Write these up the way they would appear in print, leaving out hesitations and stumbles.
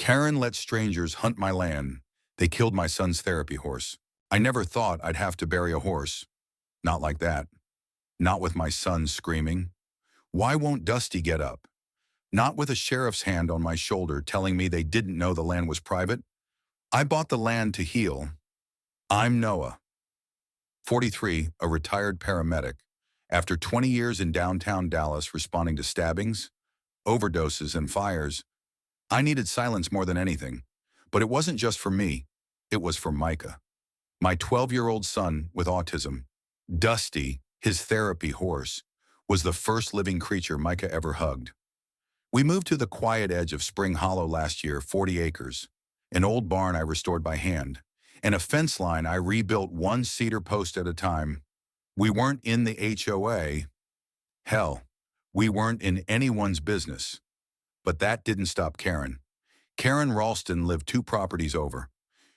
Karen let strangers hunt my land. They killed my son's therapy horse. I never thought I'd have to bury a horse. Not like that. Not with my son screaming. Why won't Dusty get up? Not with a sheriff's hand on my shoulder telling me they didn't know the land was private. I bought the land to heal. I'm Noah, 43, a retired paramedic. After 20 years in downtown Dallas responding to stabbings, overdoses, and fires, I needed silence more than anything. But it wasn't just for me. It was for Micah, my 12-year-old son with autism. Dusty, his therapy horse, was the first living creature Micah ever hugged. We moved to the quiet edge of Spring Hollow last year, 40 acres, an old barn I restored by hand, and a fence line I rebuilt one cedar post at a time. We weren't in the HOA. Hell, we weren't in anyone's business. But that didn't stop Karen. Karen Ralston lived 2 properties over.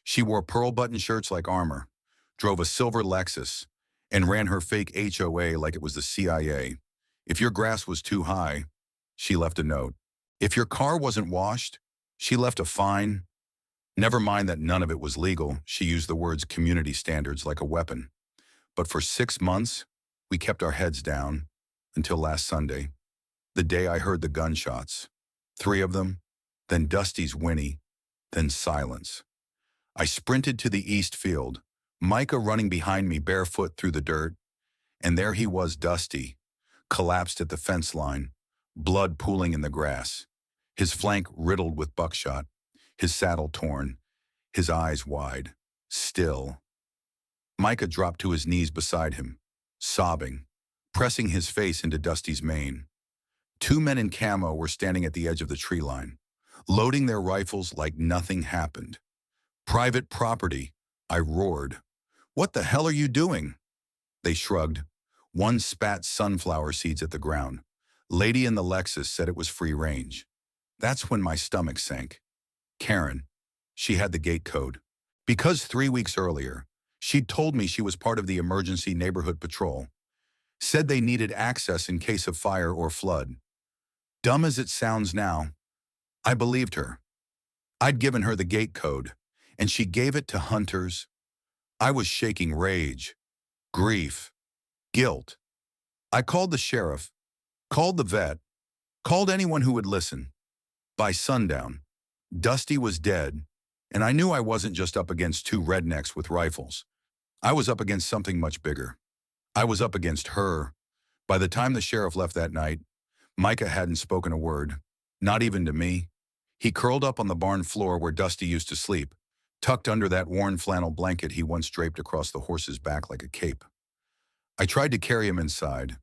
She wore pearl button shirts like armor, drove a silver Lexus, and ran her fake HOA like it was the CIA. If your grass was too high, she left a note. If your car wasn't washed, she left a fine. Never mind that none of it was legal, she used the words community standards like a weapon. But for 6 months, we kept our heads down until last Sunday, the day I heard the gunshots. 3 of them, then Dusty's whinny, then silence. I sprinted to the east field, Micah running behind me barefoot through the dirt, and there he was, Dusty, collapsed at the fence line, blood pooling in the grass, his flank riddled with buckshot, his saddle torn, his eyes wide, still. Micah dropped to his knees beside him, sobbing, pressing his face into Dusty's mane. 2 men in camo were standing at the edge of the tree line, loading their rifles like nothing happened. Private property, I roared. What the hell are you doing? They shrugged. One spat sunflower seeds at the ground. Lady in the Lexus said it was free range. That's when my stomach sank. Karen, she had the gate code. Because 3 weeks earlier, she'd told me she was part of the emergency neighborhood patrol. Said they needed access in case of fire or flood. Dumb as it sounds now, I believed her. I'd given her the gate code, and she gave it to hunters. I was shaking rage, grief, guilt. I called the sheriff, called the vet, called anyone who would listen. By sundown, Dusty was dead, and I knew I wasn't just up against 2 rednecks with rifles. I was up against something much bigger. I was up against her. By the time the sheriff left that night, Micah hadn't spoken a word, not even to me. He curled up on the barn floor where Dusty used to sleep, tucked under that worn flannel blanket he once draped across the horse's back like a cape. I tried to carry him inside,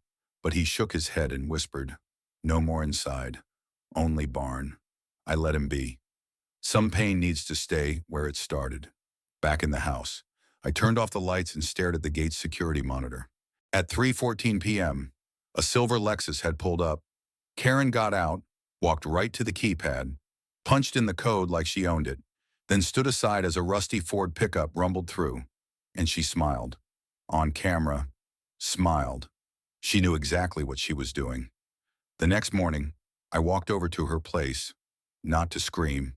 but he shook his head and whispered, "No more inside, only barn." I let him be. Some pain needs to stay where it started. Back in the house, I turned off the lights and stared at the gate's security monitor. At 3:14 p.m., a silver Lexus had pulled up. Karen got out, walked right to the keypad, punched in the code like she owned it, then stood aside as a rusty Ford pickup rumbled through, and she smiled. On camera, smiled. She knew exactly what she was doing. The next morning, I walked over to her place, not to scream,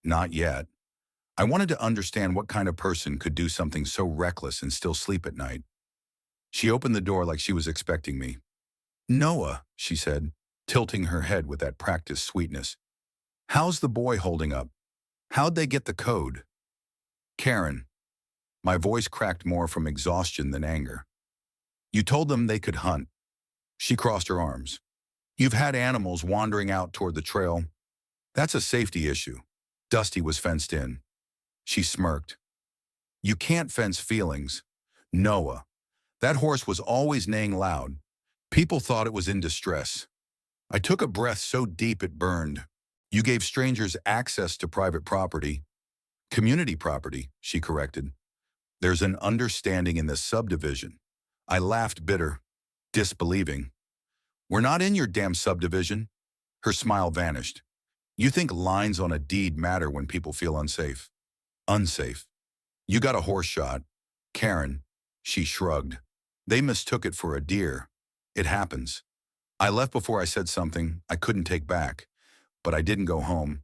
not yet. I wanted to understand what kind of person could do something so reckless and still sleep at night. She opened the door like she was expecting me. "Noah," she said, tilting her head with that practiced sweetness. "How's the boy holding up? How'd they get the code?" "Karen." My voice cracked more from exhaustion than anger. "You told them they could hunt." She crossed her arms. "You've had animals wandering out toward the trail. That's a safety issue. Dusty was fenced in." She smirked. "You can't fence feelings. Noah. That horse was always neighing loud. People thought it was in distress." I took a breath so deep it burned. "You gave strangers access to private property." "Community property," she corrected. "There's an understanding in this subdivision." I laughed bitter, disbelieving. "We're not in your damn subdivision." Her smile vanished. "You think lines on a deed matter when people feel unsafe." "Unsafe. You got a horse shot." "Karen," she shrugged. "They mistook it for a deer. It happens." I left before I said something I couldn't take back, but I didn't go home.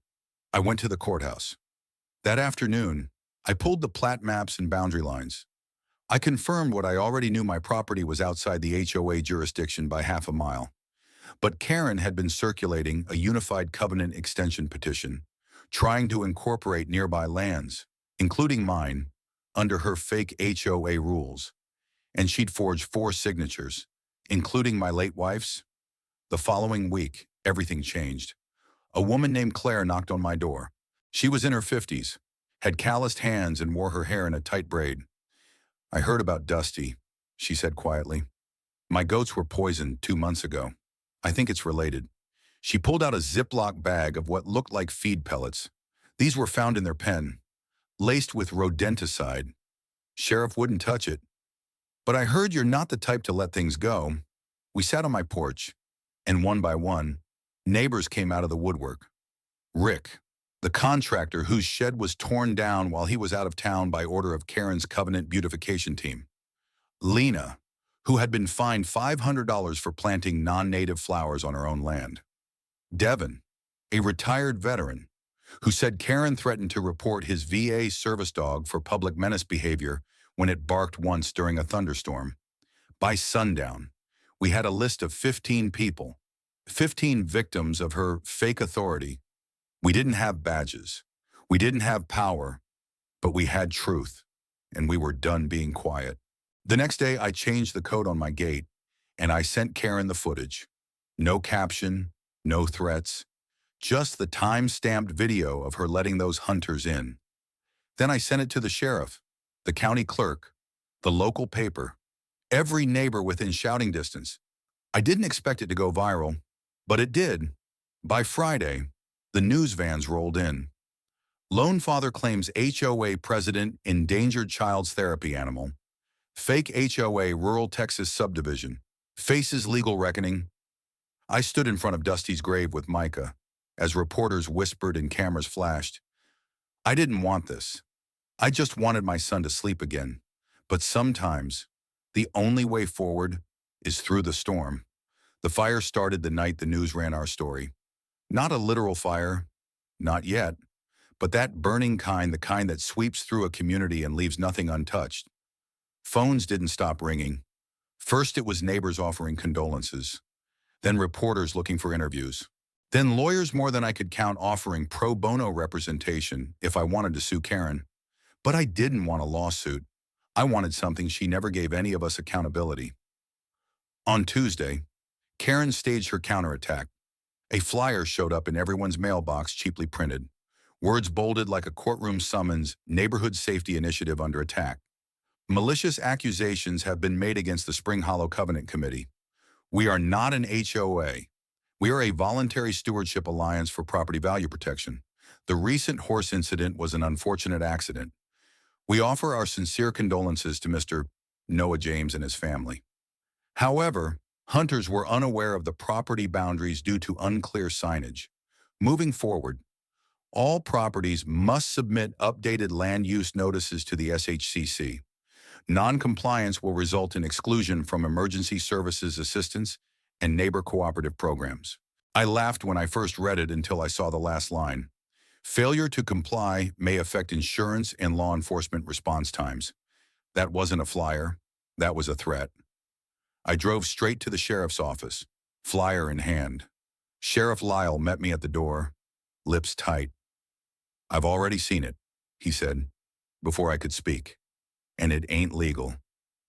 I went to the courthouse. That afternoon, I pulled the plat maps and boundary lines. I confirmed what I already knew: my property was outside the HOA jurisdiction by half a mile. But Karen had been circulating a unified covenant extension petition, trying to incorporate nearby lands, including mine, under her fake HOA rules. And she'd forged 4 signatures, including my late wife's. The following week, everything changed. A woman named Claire knocked on my door. She was in her 50s, had calloused hands and wore her hair in a tight braid. "I heard about Dusty," she said quietly. "My goats were poisoned 2 months ago. I think it's related." She pulled out a Ziploc bag of what looked like feed pellets. These were found in their pen, laced with rodenticide. "Sheriff wouldn't touch it. But I heard you're not the type to let things go." We sat on my porch, and one by one, neighbors came out of the woodwork. Rick, the contractor whose shed was torn down while he was out of town by order of Karen's Covenant beautification team. Lena, who had been fined $500 for planting non-native flowers on her own land. Devin, a retired veteran, who said Karen threatened to report his VA service dog for public menace behavior when it barked once during a thunderstorm. By sundown, we had a list of 15 people, 15 victims of her fake authority. We didn't have badges. We didn't have power, but we had truth, and we were done being quiet. The next day, I changed the code on my gate, and I sent Karen the footage. No caption, no threats, just the time-stamped video of her letting those hunters in. Then I sent it to the sheriff, the county clerk, the local paper, every neighbor within shouting distance. I didn't expect it to go viral, but it did. By Friday, the news vans rolled in. Lone father claims HOA president endangered child's therapy animal. Fake HOA rural Texas subdivision faces legal reckoning. I stood in front of Dusty's grave with Micah as reporters whispered and cameras flashed. I didn't want this. I just wanted my son to sleep again. But sometimes, the only way forward is through the storm. The fire started the night the news ran our story. Not a literal fire, not yet, but that burning kind, the kind that sweeps through a community and leaves nothing untouched. Phones didn't stop ringing. First it was neighbors offering condolences, then reporters looking for interviews, then lawyers more than I could count offering pro bono representation if I wanted to sue Karen. But I didn't want a lawsuit. I wanted something she never gave any of us: accountability. On Tuesday, Karen staged her counterattack. A flyer showed up in everyone's mailbox, cheaply printed. Words bolded like a courtroom summons: neighborhood safety initiative under attack. Malicious accusations have been made against the Spring Hollow Covenant Committee. We are not an HOA. We are a voluntary stewardship alliance for property value protection. The recent horse incident was an unfortunate accident. We offer our sincere condolences to Mr. Noah James and his family. However, hunters were unaware of the property boundaries due to unclear signage. Moving forward, all properties must submit updated land use notices to the SHCC. Non-compliance will result in exclusion from emergency services assistance and neighbor cooperative programs. I laughed when I first read it until I saw the last line. Failure to comply may affect insurance and law enforcement response times. That wasn't a flyer. That was a threat. I drove straight to the sheriff's office, flyer in hand. Sheriff Lyle met me at the door, lips tight. "I've already seen it," he said, before I could speak. "And it ain't legal,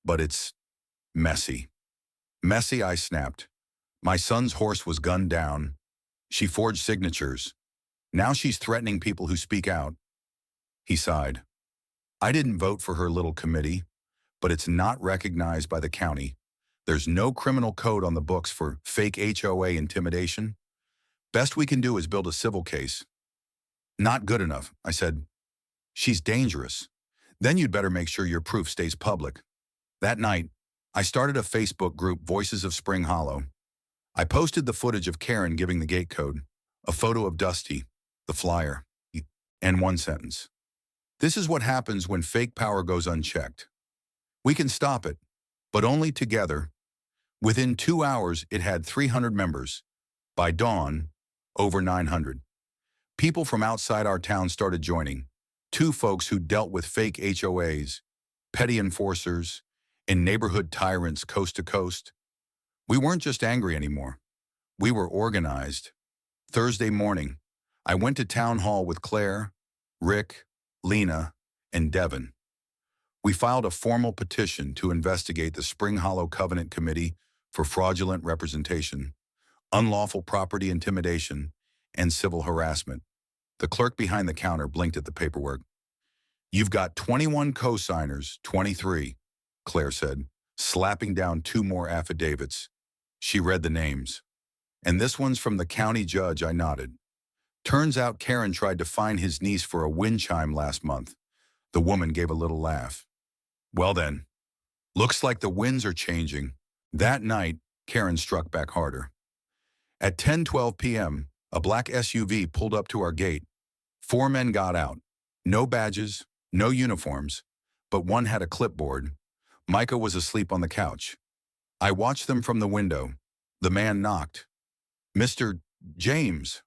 but it's messy." "Messy," I snapped. "My son's horse was gunned down. She forged signatures. Now she's threatening people who speak out." He sighed. "I didn't vote for her little committee, but it's not recognized by the county. There's no criminal code on the books for fake HOA intimidation. Best we can do is build a civil case." "Not good enough," I said. "She's dangerous. Then you'd better make sure your proof stays public." That night, I started a Facebook group, Voices of Spring Hollow. I posted the footage of Karen giving the gate code, a photo of Dusty, the flyer, and one sentence: "This is what happens when fake power goes unchecked. We can stop it, but only together." Within 2 hours, it had 300 members. By dawn, over 900. People from outside our town started joining. Two folks who dealt with fake HOAs, petty enforcers, and neighborhood tyrants coast to coast. We weren't just angry anymore. We were organized. Thursday morning, I went to town hall with Claire, Rick, Lena, and Devin. We filed a formal petition to investigate the Spring Hollow Covenant Committee for fraudulent representation, unlawful property intimidation, and civil harassment. The clerk behind the counter blinked at the paperwork. "You've got 21 co-signers, 23, Claire said, slapping down two more affidavits. She read the names. "And this one's from the county judge," I nodded. "Turns out Karen tried to fine his niece for a wind chime last month." The woman gave a little laugh. "Well then, looks like the winds are changing." That night, Karen struck back harder. At 10:12 p.m., a black SUV pulled up to our gate. Four men got out. No badges, no uniforms, but one had a clipboard. Micah was asleep on the couch. I watched them from the window. The man knocked. "Mr. James,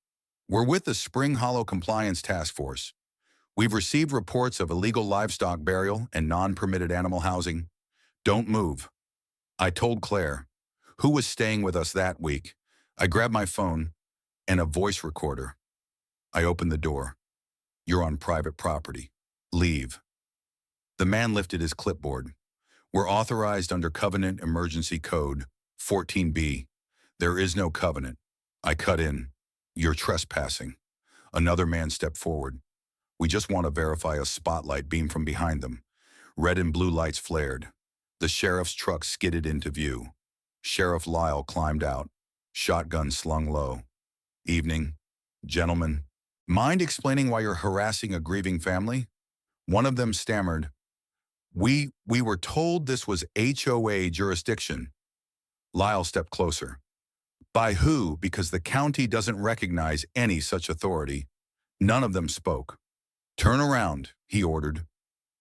we're with the Spring Hollow Compliance Task Force. We've received reports of illegal livestock burial and non-permitted animal housing. Don't move." I told Claire, who was staying with us that week. I grabbed my phone and a voice recorder. I opened the door. "You're on private property. Leave." The man lifted his clipboard. "We're authorized under Covenant Emergency Code 14B. There is no covenant." I cut in. "You're trespassing." Another man stepped forward. "We just want to verify a spotlight beam from behind them." Red and blue lights flared. The sheriff's truck skidded into view. Sheriff Lyle climbed out, shotgun slung low. "Evening, gentlemen. Mind explaining why you're harassing a grieving family?" One of them stammered, We were told this was HOA jurisdiction." Lyle stepped closer. "By who? Because the county doesn't recognize any such authority." None of them spoke. "Turn around," he ordered.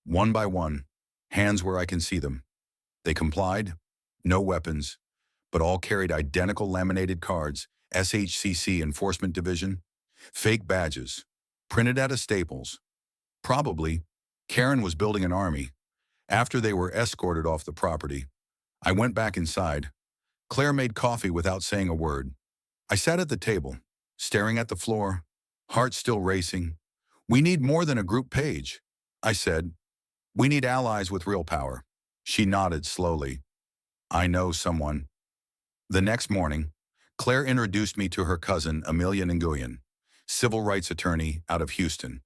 One by one, hands where I can see them. They complied. No weapons, but all carried identical laminated cards, SHCC Enforcement Division, fake badges, printed out of Staples. Probably, Karen was building an army. After they were escorted off the property, I went back inside. Claire made coffee without saying a word. I sat at the table, staring at the floor, heart still racing. "We need more than a group page," I said. "We need allies with real power." She nodded slowly. "I know someone." The next morning, Claire introduced me to her cousin, Amelia Nguyen, civil rights attorney out of Houston.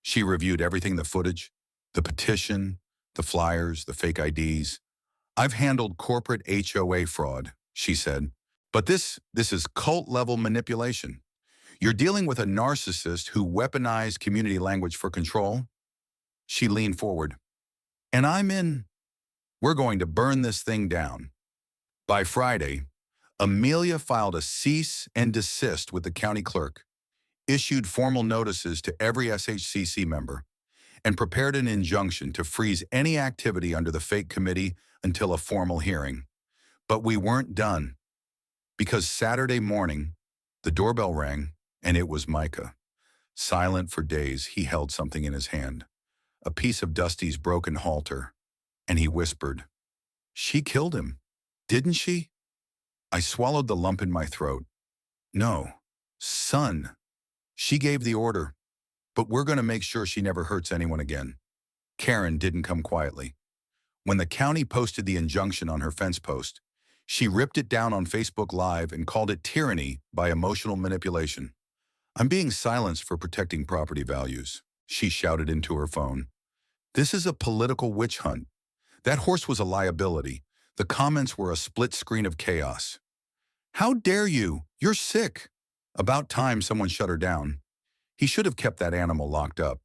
She reviewed everything: the footage, the petition, the flyers, the fake IDs. "I've handled corporate HOA fraud," she said. "But this is cult-level manipulation. You're dealing with a narcissist who weaponized community language for control." She leaned forward. "And I'm in. We're going to burn this thing down." By Friday, Amelia filed a cease and desist with the county clerk, issued formal notices to every SHCC member, and prepared an injunction to freeze any activity under the fake committee until a formal hearing. But we weren't done, because Saturday morning, the doorbell rang, and it was Micah. Silent for days, he held something in his hand, a piece of Dusty's broken halter, and he whispered, "She killed him, didn't she?" I swallowed the lump in my throat. "No, son. She gave the order, but we're going to make sure she never hurts anyone again." Karen didn't come quietly. When the county posted the injunction on her fence post, she ripped it down on Facebook Live and called it tyranny by emotional manipulation. "I'm being silenced for protecting property values," she shouted into her phone. "This is a political witch hunt. That horse was a liability." The comments were a split screen of chaos. "How dare you? You're sick." About time someone shut her down. "He should have kept that animal locked up."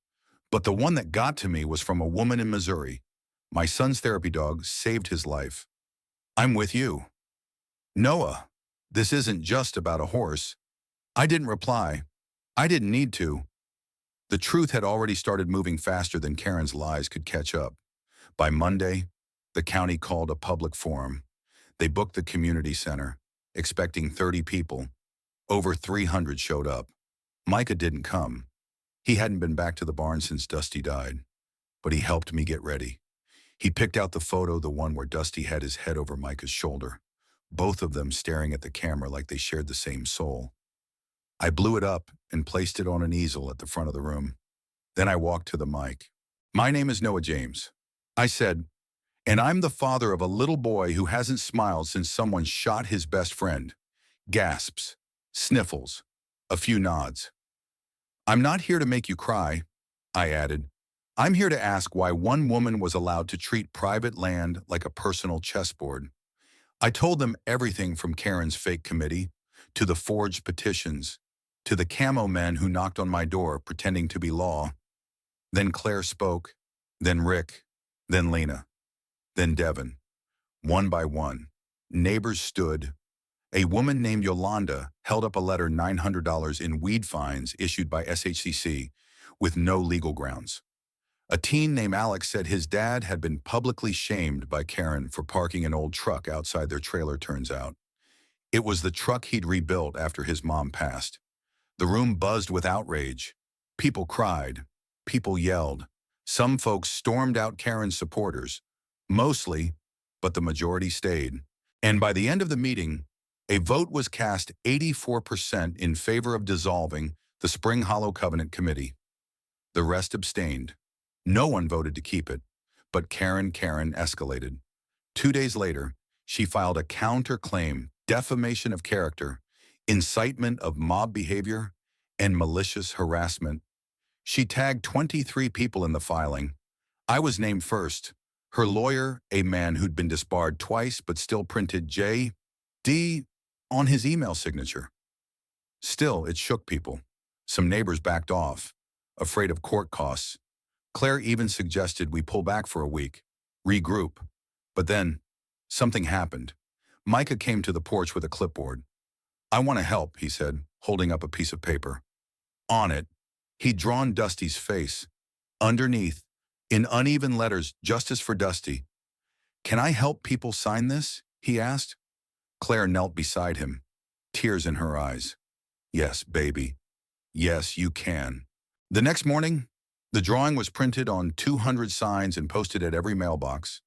But the one that got to me was from a woman in Missouri. "My son's therapy dog saved his life." "I'm with you." "Noah, this isn't just about a horse." I didn't reply. I didn't need to. The truth had already started moving faster than Karen's lies could catch up. By Monday, the county called a public forum. They booked the community center, expecting 30 people. Over 300 showed up. Micah didn't come. He hadn't been back to the barn since Dusty died, but he helped me get ready. He picked out the photo, the one where Dusty had his head over Micah's shoulder, both of them staring at the camera like they shared the same soul. I blew it up and placed it on an easel at the front of the room. Then I walked to the mic. "My name is Noah James," I said, "and I'm the father of a little boy who hasn't smiled since someone shot his best friend." Gasps, sniffles, a few nods. "I'm not here to make you cry," I added. "I'm here to ask why one woman was allowed to treat private land like a personal chessboard." I told them everything from Karen's fake committee, to the forged petitions, to the camo men who knocked on my door pretending to be law. Then Claire spoke, then Rick, then Lena, then Devin. One by one, neighbors stood. A woman named Yolanda held up a letter, $900 in weed fines issued by SHCC with no legal grounds. A teen named Alex said his dad had been publicly shamed by Karen for parking an old truck outside their trailer, turns out. It was the truck he'd rebuilt after his mom passed. The room buzzed with outrage. People cried. People yelled. Some folks stormed out Karen's supporters. Mostly, but the majority stayed. And by the end of the meeting, a vote was cast 84% in favor of dissolving the Spring Hollow Covenant Committee. The rest abstained. No one voted to keep it, but Karen escalated. 2 days later, she filed a counterclaim, defamation of character, incitement of mob behavior, and malicious harassment. She tagged 23 people in the filing. I was named first. Her lawyer, a man who'd been disbarred twice but still printed J.D. on his email signature. Still, it shook people. Some neighbors backed off, afraid of court costs. Claire even suggested we pull back for a week, regroup. But then, something happened. Micah came to the porch with a clipboard. "I want to help," he said, holding up a piece of paper. On it, he'd drawn Dusty's face. Underneath, in uneven letters, "Justice for Dusty." "Can I help people sign this?" he asked. Claire knelt beside him, tears in her eyes. "Yes, baby. Yes, you can." The next morning, the drawing was printed on 200 signs and posted at every mailbox,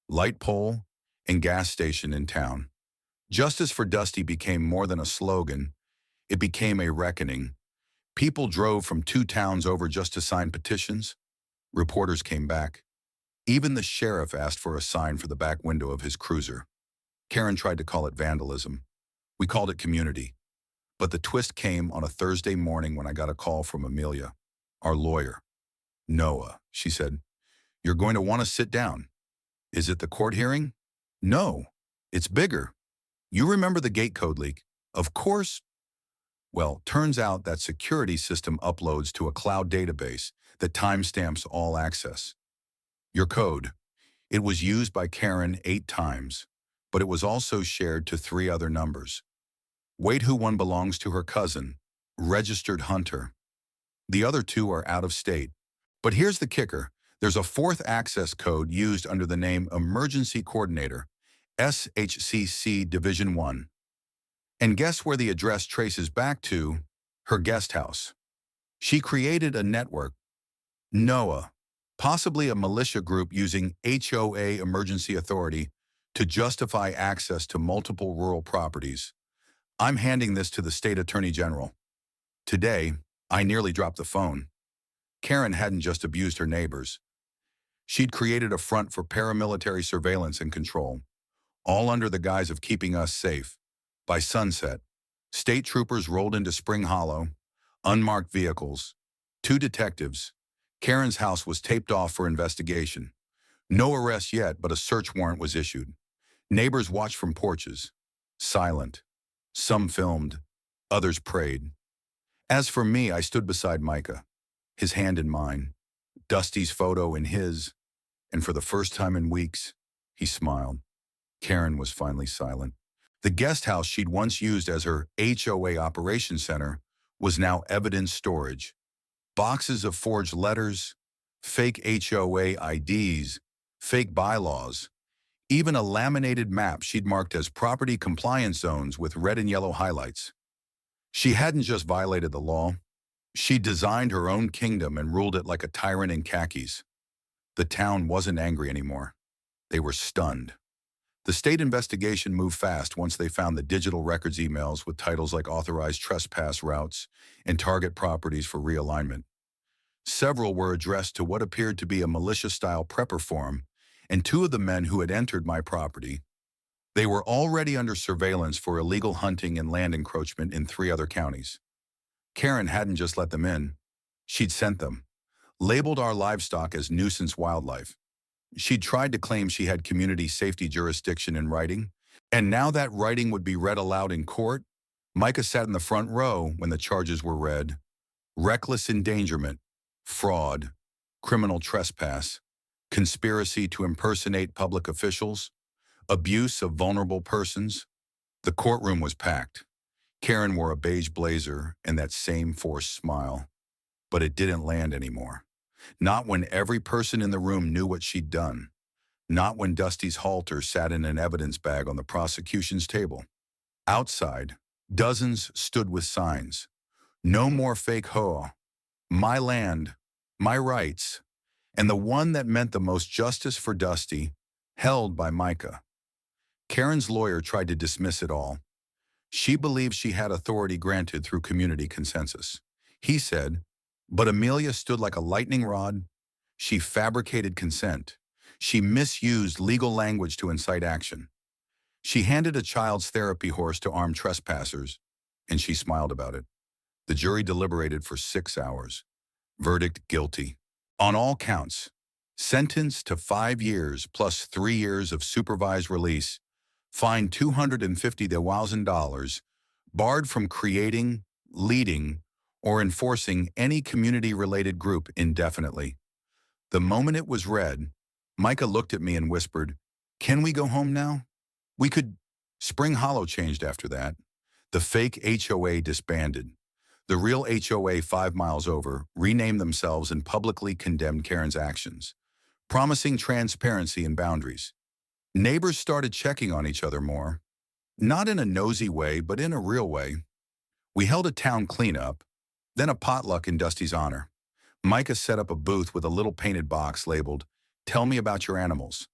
light pole, and gas station in town. Justice for Dusty became more than a slogan. It became a reckoning. People drove from 2 towns over just to sign petitions. Reporters came back. Even the sheriff asked for a sign for the back window of his cruiser. Karen tried to call it vandalism. We called it community. But the twist came on a Thursday morning when I got a call from Amelia, our lawyer. "Noah," she said, "you're going to want to sit down." "Is it the court hearing?" "No, it's bigger. You remember the gate code leak?" "Of course." Well, turns out that security system uploads to a cloud database that timestamps all access. Your code. It was used by Karen 8 times, but it was also shared to 3 other numbers. Wait, who one belongs to her cousin, registered hunter. The other 2 are out of state. But here's the kicker. There's a 4th access code used under the name Emergency Coordinator, SHCC Division 1. And guess where the address traces back to? Her guest house. She created a network, Noah, possibly a militia group using HOA Emergency Authority to justify access to multiple rural properties. I'm handing this to the state attorney general. Today, I nearly dropped the phone. Karen hadn't just abused her neighbors. She'd created a front for paramilitary surveillance and control, all under the guise of keeping us safe. By sunset, state troopers rolled into Spring Hollow, unmarked vehicles, 2 detectives. Karen's house was taped off for investigation. No arrests yet, but a search warrant was issued. Neighbors watched from porches, silent. Some filmed, others prayed. As for me, I stood beside Micah, his hand in mine, Dusty's photo in his, and for the first time in weeks, he smiled. Karen was finally silent. The guest house she'd once used as her HOA operations center was now evidence storage. Boxes of forged letters, fake HOA IDs, fake bylaws, even a laminated map she'd marked as property compliance zones with red and yellow highlights. She hadn't just violated the law, She designed her own kingdom and ruled it like a tyrant in khakis. The town wasn't angry anymore. They were stunned. The state investigation moved fast once they found the digital records emails with titles like authorized trespass routes and target properties for realignment. Several were addressed to what appeared to be a militia-style prepper forum, and two of the men who had entered my property. They were already under surveillance for illegal hunting and land encroachment in 3 other counties. Karen hadn't just let them in. She'd sent them, labeled our livestock as nuisance wildlife. She'd tried to claim she had community safety jurisdiction in writing, and now that writing would be read aloud in court. Micah sat in the front row when the charges were read. Reckless endangerment, fraud, criminal trespass, conspiracy to impersonate public officials, abuse of vulnerable persons. The courtroom was packed. Karen wore a beige blazer and that same forced smile. But it didn't land anymore. Not when every person in the room knew what she'd done. Not when Dusty's halter sat in an evidence bag on the prosecution's table. Outside, dozens stood with signs. No more fake HOA. My land, my rights, and the one that meant the most justice for Dusty, held by Micah. Karen's lawyer tried to dismiss it all. She believed she had authority granted through community consensus. He said, but Amelia stood like a lightning rod. She fabricated consent. She misused legal language to incite action. She handed a child's therapy horse to armed trespassers, and she smiled about it. The jury deliberated for 6 hours. Verdict, guilty. On all counts. Sentenced to 5 years plus 3 years of supervised release. Fined $250,000. Barred from creating, leading, or enforcing any community-related group indefinitely. The moment it was read, Micah looked at me and whispered, "Can we go home now?" We could. Spring Hollow changed after that. The fake HOA disbanded. The real HOA 5 miles over renamed themselves and publicly condemned Karen's actions, promising transparency and boundaries. Neighbors started checking on each other more. Not in a nosy way, but in a real way. We held a town cleanup, then a potluck in Dusty's honor. Micah set up a booth with a little painted box labeled, "Tell me about your animals."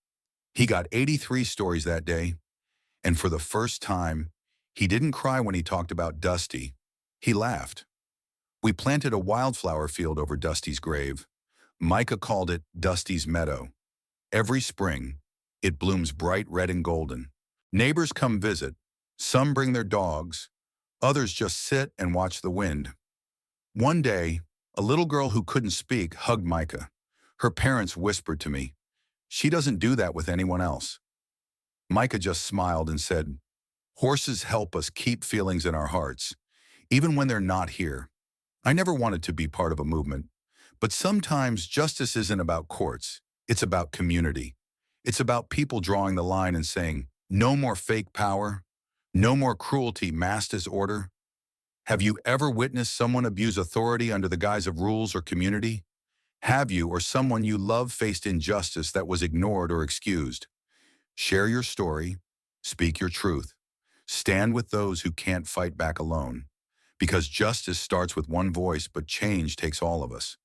He got 83 stories that day, and for the first time, he didn't cry when he talked about Dusty. He laughed. We planted a wildflower field over Dusty's grave. Micah called it Dusty's Meadow. Every spring, it blooms bright red and golden. Neighbors come visit. Some bring their dogs. Others just sit and watch the wind. One day, a little girl who couldn't speak hugged Micah. Her parents whispered to me, "She doesn't do that with anyone else." Micah just smiled and said, "Horses help us keep feelings in our hearts, even when they're not here." I never wanted to be part of a movement, but sometimes justice isn't about courts. It's about community. It's about people drawing the line and saying, no more fake power, no more cruelty masked as order. Have you ever witnessed someone abuse authority under the guise of rules or community? Have you or someone you love faced injustice that was ignored or excused? Share your story, speak your truth. Stand with those who can't fight back alone. Because justice starts with one voice, but change takes all of us.